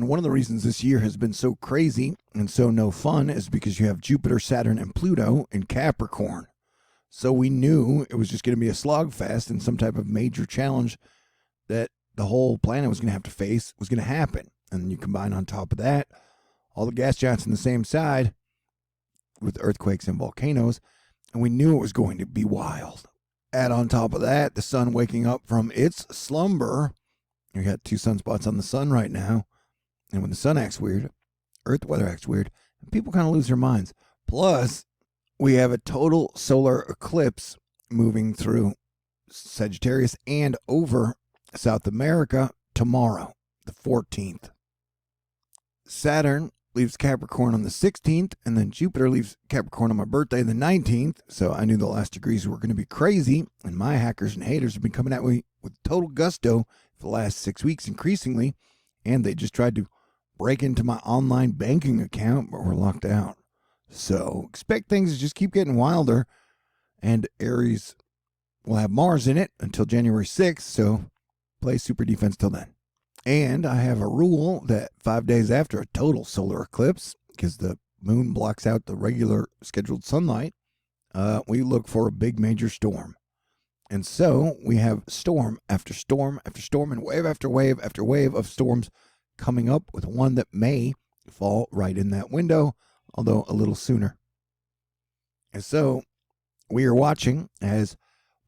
And one of the reasons this year has been so crazy and so no fun is because you have Jupiter, Saturn, and Pluto in Capricorn. So we knew it was just going to be a slogfest, and some type of major challenge that the whole planet was going to have to face was going to happen. And then you combine on top of that all the gas giants on the same side with earthquakes and volcanoes, and we knew it was going to be wild. Add on top of that the sun waking up from its slumber. You got 2 sunspots on the sun right now, and when the sun acts weird, earth weather acts weird, and people kind of lose their minds. Plus, we have a total solar eclipse moving through Sagittarius and over South America tomorrow, the 14th. Saturn leaves Capricorn on the 16th, and then Jupiter leaves Capricorn on my birthday, the 19th. So I knew the last degrees were going to be crazy, and my hackers and haters have been coming at me with total gusto for the last 6 weeks increasingly, and they just tried to break into my online banking account, but we're locked out. So expect things to just keep getting wilder, and Aries will have Mars in it until January 6th, so play super defense till then. And I have a rule that 5 days after a total solar eclipse, because the moon blocks out the regular scheduled sunlight, we look for a big major storm. And so we have storm after storm after storm and wave after wave after wave of storms coming up, with one that may fall right in that window, although a little sooner. And so we are watching as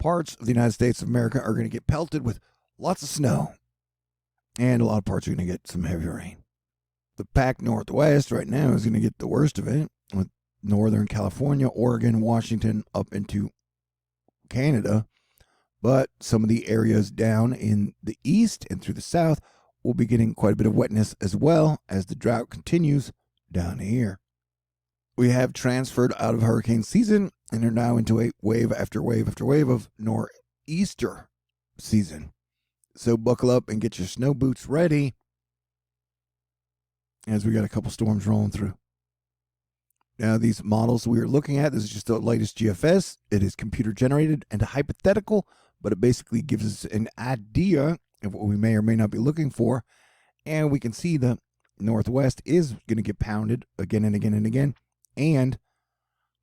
parts of the United States of America are going to get pelted with lots of snow, and a lot of parts are going to get some heavy rain. The Pac Northwest right now is going to get the worst of it, with Northern California, Oregon, Washington, up into Canada. But some of the areas down in the east and through the south will be getting quite a bit of wetness, as well as the drought continues down here. We have transferred out of hurricane season and are now into a wave after wave after wave of nor'easter season. So buckle up and get your snow boots ready, as we got a couple storms rolling through. Now, these models we are looking at, this is just the latest GFS. It is computer generated and hypothetical, but it basically gives us an idea of what we may or may not be looking for. And we can see the Northwest is going to get pounded again and again and again. And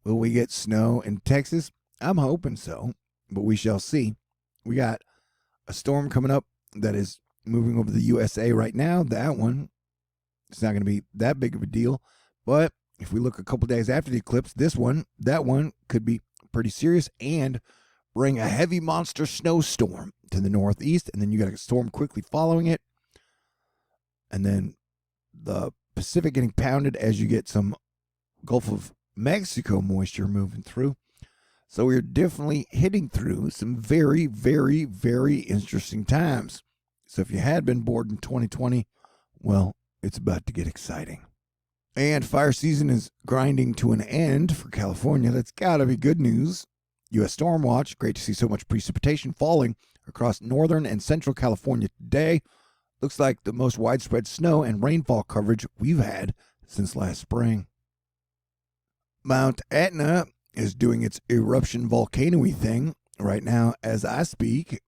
will we get snow in Texas? I'm hoping so, but we shall see. We got a storm coming up that is moving over the USA right now. That one, it's not going to be that big of a deal. But if we look a couple days after the eclipse, that one could be pretty serious and bring a heavy monster snowstorm to the northeast. And then you got a storm quickly following it. And then the Pacific getting pounded as you get some Gulf of Mexico moisture moving through. So we're definitely hitting through some very, very, very interesting times. So if you had been bored in 2020, well, it's about to get exciting. And fire season is grinding to an end for California. That's got to be good news. U.S. Storm Watch, great to see so much precipitation falling across northern and central California today. Looks like the most widespread snow and rainfall coverage we've had since last spring. Mount Etna is doing its eruption volcano-y thing right now as I speak.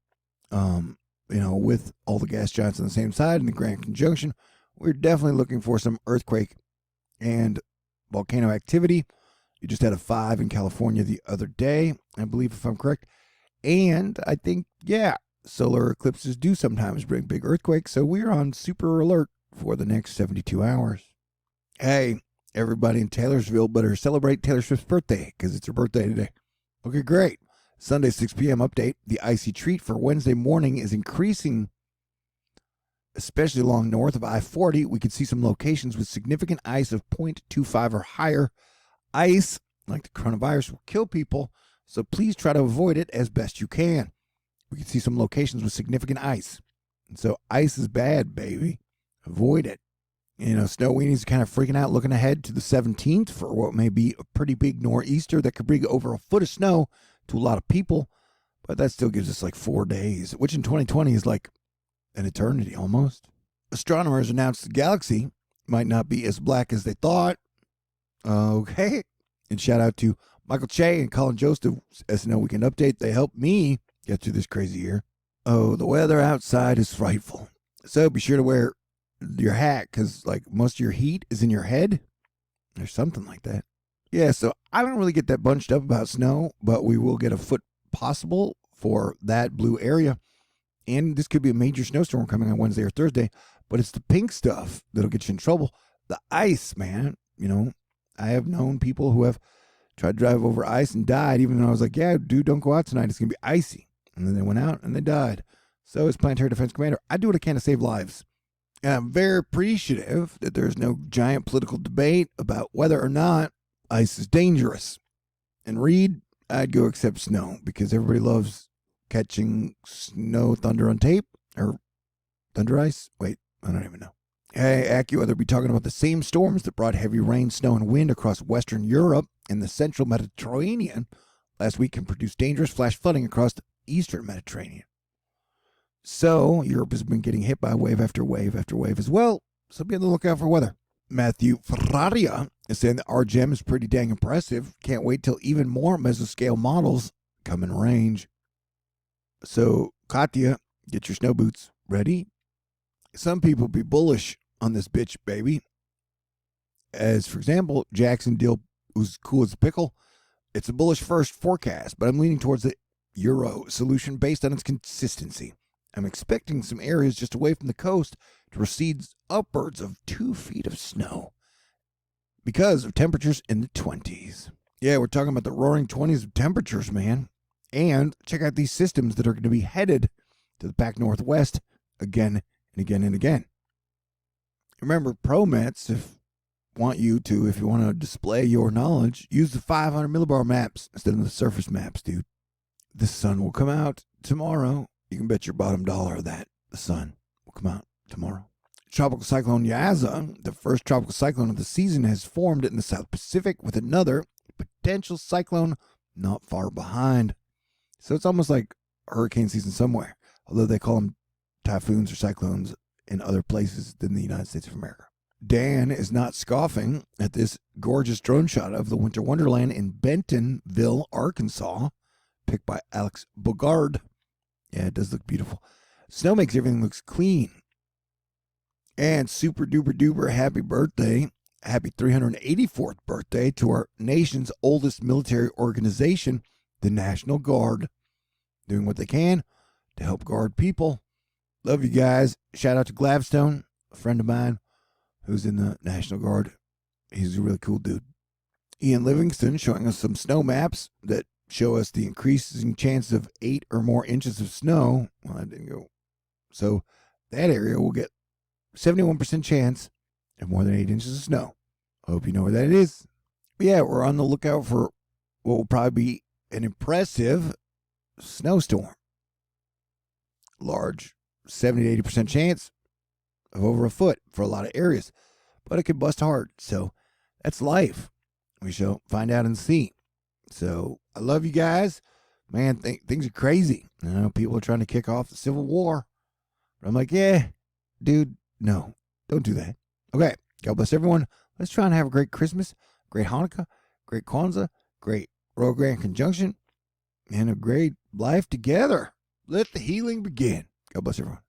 With all the gas giants on the same side in the Grand Conjunction, we're definitely looking for some earthquake and volcano activity. You just had a 5 in California the other day, I believe, if I'm correct. And I think, solar eclipses do sometimes bring big earthquakes, so we're on super alert for the next 72 hours. Hey, everybody in Taylorsville better celebrate Taylor Swift's birthday, because it's her birthday today. Okay, great. Sunday, 6 p.m. update. The icy treat for Wednesday morning is increasing, especially along north of I-40. We could see some locations with significant ice of 0.25 or higher. Ice, like the coronavirus, will kill people, so please try to avoid it as best you can. We can see some locations with significant ice. And so ice is bad, baby. Avoid it. Snow weenies kind of freaking out, looking ahead to the 17th for what may be a pretty big nor'easter that could bring over a foot of snow to a lot of people. But that still gives us like 4 days, which in 2020 is like an eternity almost. Astronomers announced the galaxy might not be as black as they thought. Okay. And shout out to Michael Che and Colin Joseph's SNL Weekend Update. They helped me get through this crazy year. Oh, the weather outside is frightful. So be sure to wear your hat because like most of your heat is in your head or something like that. Yeah, so I don't really get that bunched up about snow, but we will get a foot possible for that blue area. And this could be a major snowstorm coming on Wednesday or Thursday, but it's the pink stuff that'll get you in trouble. The ice, man. I have known people who have tried to drive over ice and died, even though I was like, yeah, dude, don't go out tonight. It's going to be icy. And then they went out and they died. So as Planetary Defense Commander, I do what I can to save lives. And I'm very appreciative that there's no giant political debate about whether or not ice is dangerous. And Reed, I'd go accept snow because everybody loves catching snow thunder on tape or thunder ice. Wait, I don't even know. Hey, AccuWeather will be talking about the same storms that brought heavy rain, snow, and wind across Western Europe and the central Mediterranean last week and produced dangerous flash flooding across the Eastern Mediterranean. So Europe has been getting hit by wave after wave after wave as well. So be on the lookout for weather. Matthew Ferraria is saying that our gem is pretty dang impressive. Can't wait till even more mesoscale models come in range. So, Katya, get your snow boots ready. Some people be bullish on this bitch, baby. As, for example, Jackson Dill, who's cool as a pickle. It's a bullish first forecast, but I'm leaning towards the Euro solution based on its consistency. I'm expecting some areas just away from the coast to receive upwards of 2 feet of snow because of temperatures in the 20s. Yeah, we're talking about the roaring 20s of temperatures, man. And check out these systems that are going to be headed to the Pac Northwest again and again and again. Remember, ProMets, if you want to display your knowledge, use the 500 millibar maps instead of the surface maps, dude. The sun will come out tomorrow. You can bet your bottom dollar of that. The sun will come out tomorrow. Tropical Cyclone Yaza, the first tropical cyclone of the season, has formed in the South Pacific with another potential cyclone not far behind. So it's almost like hurricane season somewhere, although they call them typhoons or cyclones in other places than the United States of America. Dan is not scoffing at this gorgeous drone shot of the Winter Wonderland in Bentonville, Arkansas, picked by Alex Bogard. Yeah, it does look beautiful. Snow makes everything look clean. And super duper duper happy birthday, happy 384th birthday to our nation's oldest military organization, the National Guard, doing what they can to help guard people. Love you guys. Shout out to Gladstone, a friend of mine who's in the National Guard. He's a really cool dude. Ian Livingston showing us some snow maps that show us the increasing chance of 8 or more inches of snow. Well, that didn't go. So that area will get 71% chance of more than 8 inches of snow. I hope you know where that is. But yeah, we're on the lookout for what will probably be an impressive snowstorm. Large 70 to 80% chance of over a foot for a lot of areas. But it could bust hard. So that's life. We shall find out and see. So I love you guys. Man, things are crazy. You know, people are trying to kick off the Civil War. But I'm like, yeah, dude, no, don't do that. Okay, God bless everyone. Let's try and have a great Christmas, great Hanukkah, great Kwanzaa, great Royal Grand Conjunction, and a great life together. Let the healing begin. God bless everyone.